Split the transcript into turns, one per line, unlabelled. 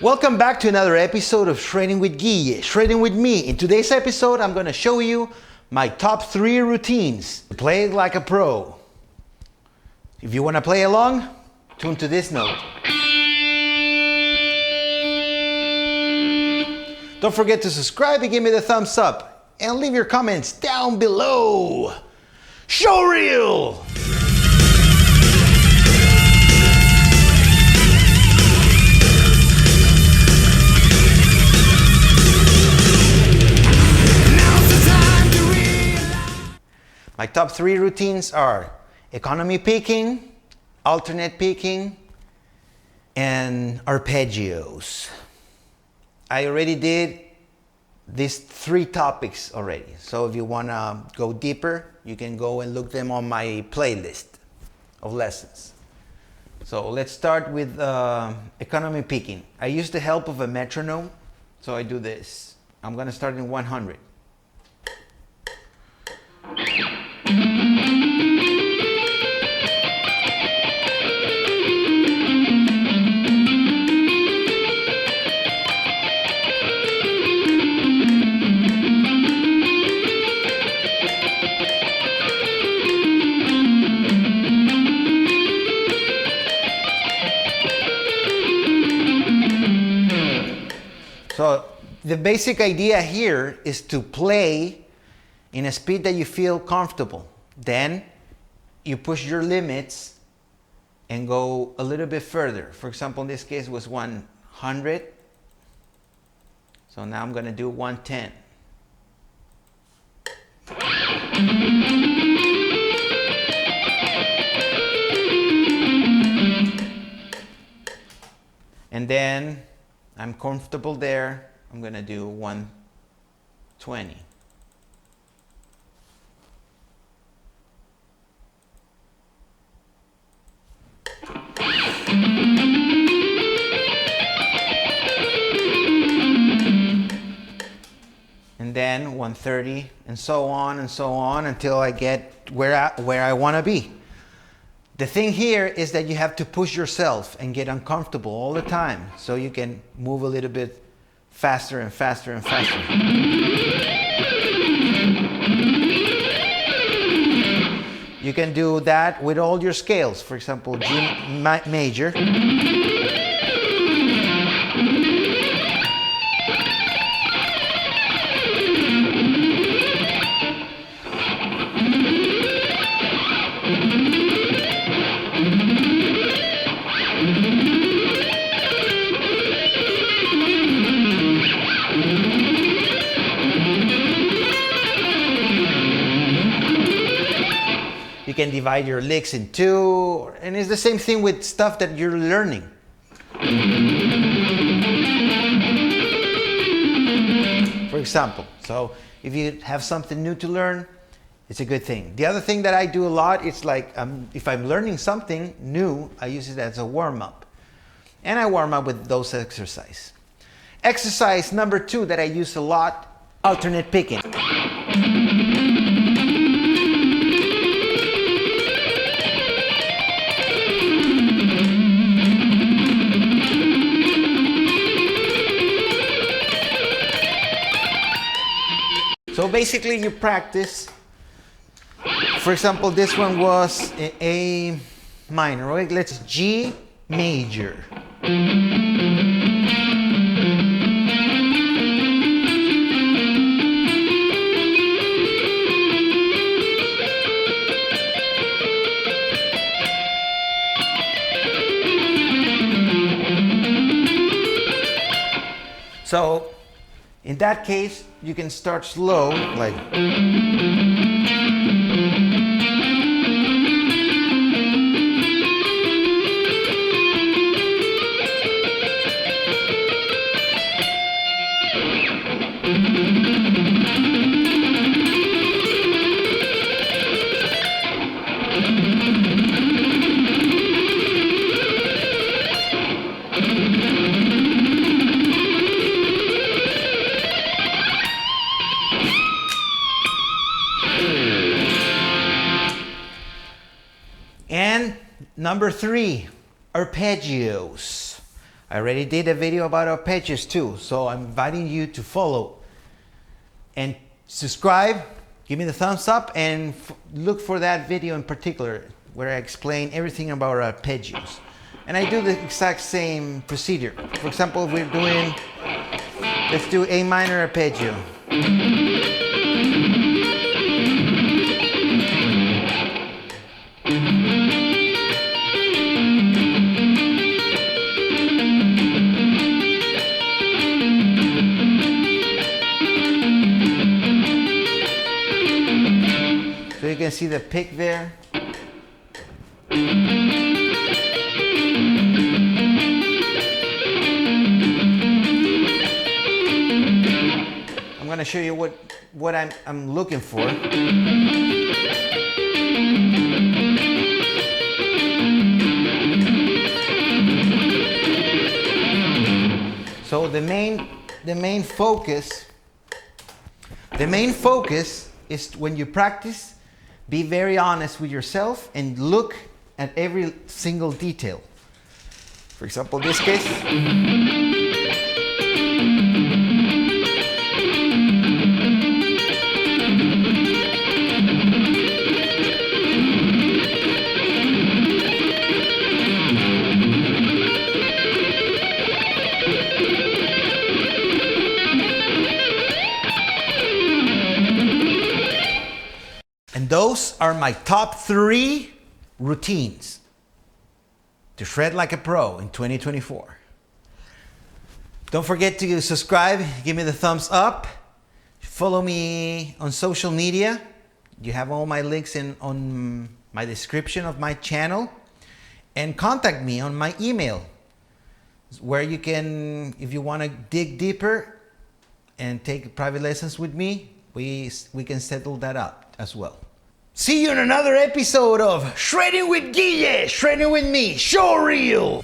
Welcome back to another episode of Shredding with Gheeyeh, Shredding with me. In today's episode, I'm going to show you my top 3 routines to play like a pro. If you want to play along, tune to this note. Don't forget to subscribe and give me the thumbs up. And leave your comments down below. Show reel! My top 3 routines are economy picking, alternate picking, and arpeggios. I already did these 3 topics already. So if you want to go deeper, you can go and look them on my playlist of lessons. So let's start with economy picking. I use the help of a metronome. So I do this. I'm going to start in 100. So the basic idea here is to play in a speed that you feel comfortable. Then you push your limits and go a little bit further. For example, in this case was 100. So now I'm going to do 110. And then I'm comfortable there. I'm going to do 120. And then 130, and so on until I get where I want to be. The thing here is that you have to push yourself and get uncomfortable all the time so you can move a little bit faster and faster and faster. You can do that with all your scales. For example, G major. You can divide your licks in 2, and it's the same thing with stuff that you're learning. For example, so if you have something new to learn, it's a good thing. The other thing that I do a lot, it's like if I'm learning something new, I use it as a warm-up. And I warm up with those exercises. Exercise number 2 that I use a lot, alternate picking. So basically you practice. For example, this one was A minor, right? Let's G major. So in that case, you can start slow, like. And number 3, arpeggios. I already did a video about arpeggios too, so I'm inviting you to follow and subscribe, give me the thumbs up, and look for that video in particular where I explain everything about arpeggios. And I do the exact same procedure. For example, if we're doing, let's do A minor arpeggio. So you can see the pick there. I'm going to show you what I'm looking for. So the main focus is when you practice, be very honest with yourself and look at every single detail. For example, this case. And those are my top 3 routines to shred like a pro in 2024. Don't forget to subscribe, give me the thumbs up, follow me on social media. You have all my links on my description of my channel, and contact me on my email where you can, if you want to dig deeper and take private lessons with me, we can settle that out as well. See you in another episode of Shredding with Gheeyeh, shredding with me, show reel.